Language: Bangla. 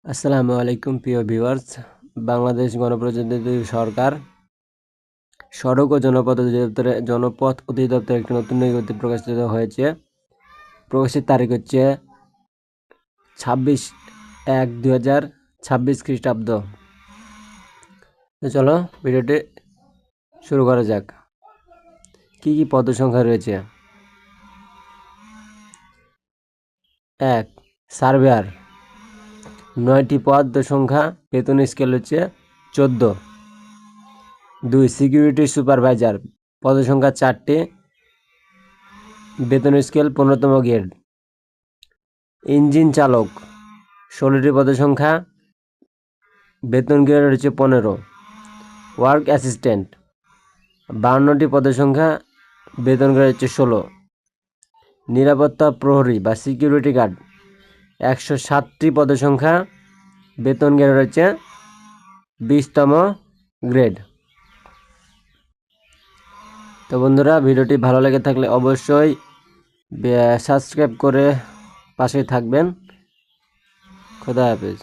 আসসালামু আলাইকুম প্রিয় ভিউয়ার্স। বাংলাদেশ গণপ্রজাতন্ত্রী সরকার সড়ক ও জনপথ অধিদপ্তরে একটি নতুন বিজ্ঞপ্তি প্রকাশিত হয়েছে। প্রকাশের তারিখ হচ্ছে 26/1/2026 খ্রিস্টাব্দ। তো চলো ভিডিওটি শুরু করা যাক। কি কি পদ সংখ্যা রয়েছে? 1. সার্ভেয়ার 9টি পদ সংখ্যা, বেতন স্কেল হচ্ছে 14। 2. সিকিউরিটি সুপারভাইজার পদ সংখ্যা 4টি, বেতন স্কেল 15তম গ্রেড। ইঞ্জিন চালক 16টি পদ সংখ্যা, বেতন গ্রেড হচ্ছে 15। ওয়ার্ক অ্যাসিস্ট্যান্ট 52টি পদ সংখ্যা, বেতন গ্রেড হচ্ছে 16। নিরাপত্তা প্রহরী বা সিকিউরিটি গার্ড 107টি পদ সংখ্যা, বেতন গ্রেড হচ্ছে 20তম গ্রেড। তো বন্ধুরা, ভিডিওটি ভালো লেগে থাকলে অবশ্যই সাবস্ক্রাইব করে পাশে থাকবেন। খোদা হাফেজ।